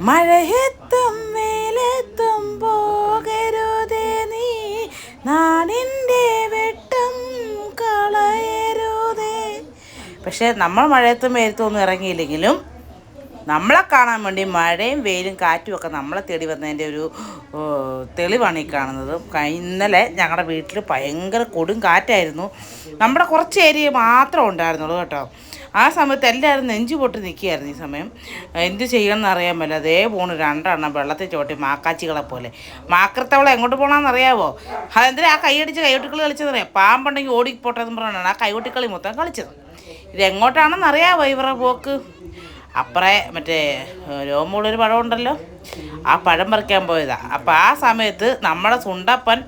മഴയത്തും വെയിലത്തും പോകരുതേ നീ, നാടിൻ്റെ വെട്ടം കളയരുതേ. പക്ഷേ നമ്മൾ മഴയത്തും വെയിലത്തും ഒന്നും ഇറങ്ങിയില്ലെങ്കിലും നമ്മളെ കാണാൻ വേണ്ടി മഴയും വെയിലും കാറ്റും ഒക്കെ നമ്മളെ തേടി വന്നതിൻ്റെ ഒരു തെളിവാണ് ഈ കാണുന്നത്. ഇന്നലെ ഞങ്ങളുടെ വീട്ടിൽ ഭയങ്കര കൊടും കാറ്റായിരുന്നു. നമ്മുടെ കുറച്ച് ഏരിയ മാത്രം ഉണ്ടായിരുന്നുള്ളൂ കേട്ടോ. ആ സമയത്ത് എല്ലാവരും നെഞ്ചു പൊട്ടി നിൽക്കുകയായിരുന്നു. ഈ സമയം എന്ത് ചെയ്യണമെന്ന് അറിയാൻ പറ്റില്ല. അതേ പോണു രണ്ടെണ്ണം വെള്ളത്തിൽ ചോട്ടി മാക്കാച്ചികളെ പോലെ. മാക്കൃത്തവളെ എങ്ങോട്ട് പോകണമെന്ന് അറിയാവോ? അതെന്തിനാ ആ കൈയടിച്ച് കൈകൊട്ടിക്കളി കളിച്ചതറിയാം. പാമ്പുണ്ടെങ്കിൽ ഓടിപ്പോട്ടെന്ന് പറഞ്ഞാണ് ആ കൈകൊട്ടിക്കളി മൊത്തം കളിച്ചത്. ഇതെങ്ങോട്ടാണെന്ന് അറിയാവോ ഇവരുടെ പോക്ക്? അപ്പറേ മറ്റേ രോമുള്ളൊരു പഴമുണ്ടല്ലോ, ആ പഴം പറിക്കാൻ പോയതാണ്. അപ്പോൾ ആ സമയത്ത് നമ്മുടെ സുണ്ടപ്പൻ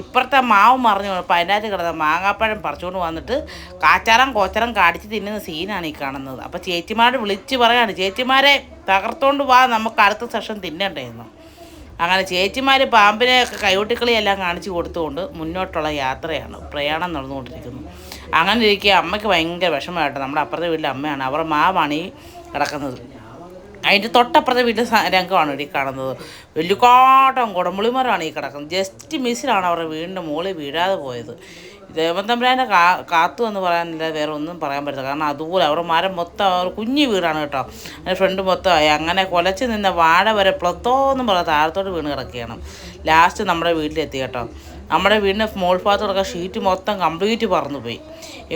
ഇപ്പുറത്തെ മാവ് മറിഞ്ഞു അപ്പോൾ അതിനകത്ത് കിടന്ന മാങ്ങാപ്പഴം പറിച്ചുകൊണ്ട് വന്നിട്ട് കാച്ചാരം കോച്ചരം കാടിച്ച് തിന്നുന്ന സീനാണ് ഈ കാണുന്നത്. അപ്പോൾ ചേച്ചിമാരോട് വിളിച്ച് പറയാണ്, ചേച്ചിമാരെ തകർത്തോണ്ട് പോവാ, നമുക്ക് അടുത്ത സെഷൻ തിന്നണ്ടേന്ന്. അങ്ങനെ ചേച്ചിമാർ പാമ്പിനെയൊക്കെ കൈകൊട്ടിക്കളിയെല്ലാം കാണിച്ചു കൊടുത്തുകൊണ്ട് മുന്നോട്ടുള്ള യാത്രയാണ്, പ്രയാണം നടന്നുകൊണ്ടിരിക്കുന്നു. അങ്ങനെ ഇരിക്കുക അമ്മയ്ക്ക് ഭയങ്കര വിഷമമായിട്ട്. നമ്മുടെ അപ്പുറത്തെ വീട്ടിലെ അമ്മയാണ്, അവരുടെ മാവാണ് ഈ കിടക്കുന്നത്. അതിൻ്റെ തൊട്ടപ്പുറത്തെ വീട്ടിൽ രംഗമാണ് ഈ കാണുന്നത്. വലിയകാട്ടം കുടമ്പുളിമരമാണ് ഈ കിടക്കുന്നത്. ജസ്റ്റ് മിസ്സിലാണ് അവരുടെ വീടിൻ്റെ മുകളിൽ വീഴാതെ പോയത്. ദേവതമ്പുരാനെ കാത്തു എന്ന് പറയാനില്ല, വേറെ ഒന്നും പറയാൻ പറ്റില്ല. കാരണം അതുപോലെ അവരുടെ മരം മൊത്തം അവർ കുഞ്ഞു വീടാണ് കേട്ടോ. അതിൻ്റെ ഫ്രണ്ട് മൊത്തമായി അങ്ങനെ കുലച്ച് നിന്ന വാഴ വരെ പ്ലത്തോന്നും പറയാം താഴത്തോട്ട് വീണ് കിടക്കുകയാണ്. ലാസ്റ്റ് നമ്മുടെ വീട്ടിലെത്തി കേട്ടോ. നമ്മുടെ വീടിൻ്റെ മോൾ ഭാഗത്തോടൊക്കെ ഷീറ്റ് മൊത്തം കംപ്ലീറ്റ് പറന്നു പോയി.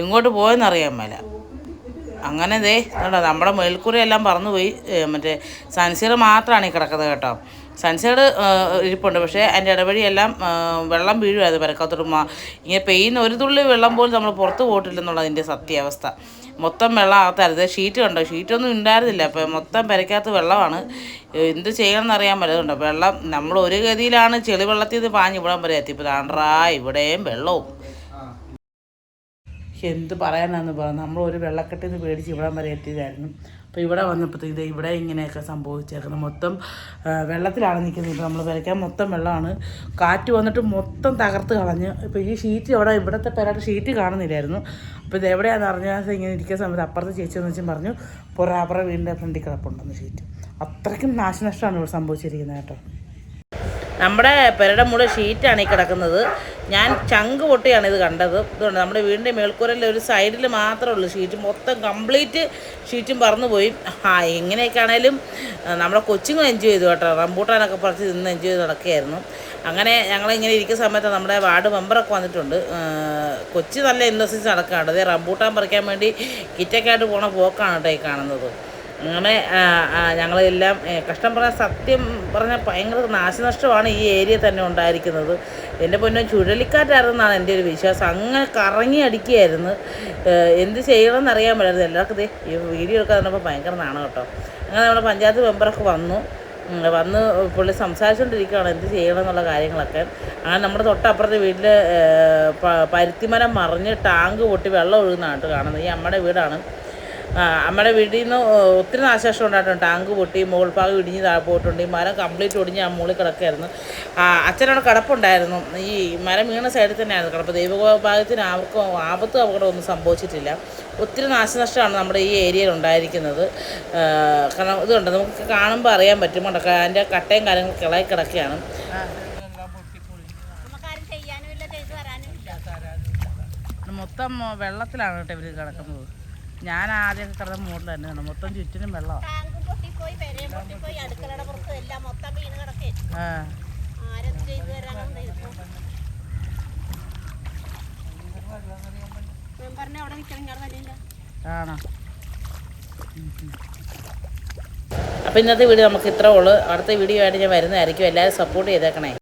എങ്ങോട്ട് പോയെന്നറിയാൻ മേല. അങ്ങനെ ദേ കേട്ടോ നമ്മുടെ മേൽക്കൂരയെല്ലാം പറന്നുപോയി. മറ്റേ സൺസൈഡ് മാത്രമാണ് ഈ കിടക്കുന്നത് കേട്ടോ. സൺസൈഡ് ഇരിപ്പുണ്ട്, പക്ഷേ അതിൻ്റെ ഇടവഴിയെല്ലാം വെള്ളം വീഴുമായിരുന്നു പെരക്കകത്തോട്ട്. ഇങ്ങനെ പെയ്യുന്ന ഒരു തുള്ളി വെള്ളം പോലും നമ്മൾ പുറത്ത് പോയിട്ടില്ലെന്നുള്ളതിൻ്റെ സത്യാവസ്ഥ. മൊത്തം വെള്ളം അകത്തായിരുന്നു. ഷീറ്റ് കണ്ടോ, ഷീറ്റൊന്നും ഉണ്ടായിരുന്നില്ല. അപ്പം മൊത്തം പെരക്കകത്ത് വെള്ളമാണ്. എന്ത് ചെയ്യണമെന്ന് അറിയാൻ പറ്റുന്നുണ്ടോ. വെള്ളം നമ്മൾ ഒരു ഗതിയിലാണ് ചെളി വെള്ളത്തിൽ നിന്ന് പാഞ്ഞ് ഇവിടം വരെ എത്തി. ഇപ്പോൾ താണ്ടാ ഇവിടെയും വെള്ളവും. എന്ത് പറയാനാന്ന് പറയാം, നമ്മൾ ഒരു വെള്ളക്കെട്ടിൽ നിന്ന് പേടിച്ച് ഇവിടം വരെ എത്തിയതായിരുന്നു. അപ്പോൾ ഇവിടെ വന്നപ്പോഴത്തേക്ക് ഇവിടെ ഇങ്ങനെയൊക്കെ സംഭവിച്ചേക്കുന്നത്. മൊത്തം വെള്ളത്തിലാണ് നിൽക്കുന്നത്. ഇപ്പോൾ നമ്മൾ വരയ്ക്കാൻ മൊത്തം വെള്ളമാണ്. കാറ്റ് വന്നിട്ട് മൊത്തം തകർത്ത് കളഞ്ഞ്. ഇപ്പോൾ ഈ ഷീറ്റ് ഇവിടുത്തെ പേരായിട്ട് ഷീറ്റ് കാണുന്നില്ലായിരുന്നു. അപ്പോൾ ഇത് എവിടെയാണെന്ന് അറിഞ്ഞാൽ ഇങ്ങനെ ഇരിക്കുന്ന സമയത്ത് അപ്പുറത്ത് ചേച്ചി എന്ന് വെച്ചാൽ പറഞ്ഞു പുറേ വീടിൻ്റെ ഫ്രണ്ടിൽ കിടപ്പുണ്ടെന്ന് ഷീറ്റ്. അത്രയ്ക്കും നാശനഷ്ടമാണ് ഇവിടെ സംഭവിച്ചിരിക്കുന്നത് കേട്ടോ. നമ്മുടെ പെരയുടെ മുകളിൽ ഷീറ്റാണ് ഈ കിടക്കുന്നത്. ഞാൻ ചങ്ക് പൊട്ടിയാണ് ഇത് കണ്ടത്. ഇതുകൊണ്ട് നമ്മുടെ വീടിൻ്റെ മേൽക്കൂരയിൽ ഒരു സൈഡിൽ മാത്രമേ ഉള്ളൂ ഷീറ്റ്. മൊത്തം കംപ്ലീറ്റ് ഷീറ്റും പറന്നുപോയി. എങ്ങനെയൊക്കെ ആണെങ്കിലും നമ്മുടെ കൊച്ചുങ്ങൾ എൻജോയ് ചെയ്തു കേട്ടോ. റംബൂട്ടാനൊക്കെ പറിച്ച് നിന്ന് എൻജോയ് ചെയ്ത് നടക്കുകയായിരുന്നു. അങ്ങനെ ഞങ്ങളിങ്ങനെ ഇരിക്കുന്ന സമയത്ത് നമ്മുടെ വാർഡ് മെമ്പറൊക്കെ വന്നിട്ടുണ്ട്. കൊച്ചു നല്ല ഇന്നസെൻസ് നടക്കുകയാണ്. അതേ റംബൂട്ടാൻ പറിക്കാൻ വേണ്ടി കിറ്റൊക്കെ ആയിട്ട് പോണ പോക്കാണ് കേട്ടോ ഈ കാണുന്നത്. അങ്ങനെ ഞങ്ങളെല്ലാം കഷ്ടം പറഞ്ഞാൽ സത്യം പറഞ്ഞാൽ ഭയങ്കര നാശനഷ്ടമാണ് ഈ ഏരിയ തന്നെ ഉണ്ടായിരിക്കുന്നത്. എൻ്റെ പൊന്നോ ചുഴലിക്കാറ്റായിരുന്നാണ് എൻ്റെ ഒരു വിശ്വാസം. അങ്ങനെ കറങ്ങി അടിക്കുകയായിരുന്നു. എന്ത് ചെയ്യണമെന്ന് അറിയാൻ പറ്റായിരുന്നു. എല്ലാവർക്കും ഈ വീഡിയോ എടുക്കാൻ തന്നപ്പോൾ ഭയങ്കര നാണം കേട്ടോ. അങ്ങനെ നമ്മുടെ പഞ്ചായത്ത് മെമ്പറൊക്കെ വന്ന് പുള്ളി സംസാരിച്ചുകൊണ്ടിരിക്കുകയാണ് എന്ത് ചെയ്യണം എന്നുള്ള കാര്യങ്ങളൊക്കെ. അങ്ങനെ നമ്മുടെ തൊട്ടപ്പുറത്തെ വീട്ടിൽ പരുത്തിമരം മറിഞ്ഞ് ടാങ്ക് പൊട്ടി വെള്ളം ഒഴുകുന്നതാണ് കാണുന്നത്. ഈ അമ്മയുടെ വീടാണ്. അമ്മയുടെ വീട്ടിൽ നിന്ന് ഒത്തിരി നാശനഷ്ടം ഉണ്ടായിട്ടുണ്ട്. ടാങ്ക് പൊട്ടി മുകൾ ഭാഗം ഇടിഞ്ഞ് താഴെ പോയിട്ടുണ്ട്. ഈ മരം കംപ്ലീറ്റ് ഒടിഞ്ഞ് ആ മുകളിൽ കിടക്കുകയായിരുന്നു. അച്ഛനവിടെ കിടപ്പുണ്ടായിരുന്നു. ഈ മരം വീണ സൈഡിൽ തന്നെയായിരുന്നു കിടപ്പ്. ദൈവഭാഗ്യത്തിന് ആർക്കും ആപത്തും അപകടമൊന്നും സംഭവിച്ചിട്ടില്ല. ഒത്തിരി നാശനഷ്ടമാണ് നമ്മുടെ ഈ ഏരിയയിൽ ഉണ്ടായിരിക്കുന്നത്. കാരണം ഇതുണ്ട് നമുക്ക് കാണുമ്പോൾ അറിയാൻ പറ്റും. അതിൻ്റെ കട്ടയും കാര്യങ്ങളൊക്കെ ഇളകി കിടക്കുകയാണ്. മൊത്തം വെള്ളത്തിലാണ് കേട്ടോ ഇവർ കിടക്കുന്നത്. ഞാൻ ആദ്യമൊക്കെ കിടന്ന മോളിൽ തന്നെയാണ്. മൊത്തം ചുറ്റിനും വെള്ളമാണ്. ആണോ? അപ്പോൾ ഇന്നത്തെ വീഡിയോ നമുക്ക് ഇത്രേ ഉള്ളൂ. അടുത്ത വീഡിയോ ആയിട്ട് ഞാൻ വരുന്നതായിരിക്കും. എല്ലാവരും സപ്പോർട്ട് ചെയ്തേക്കണേ.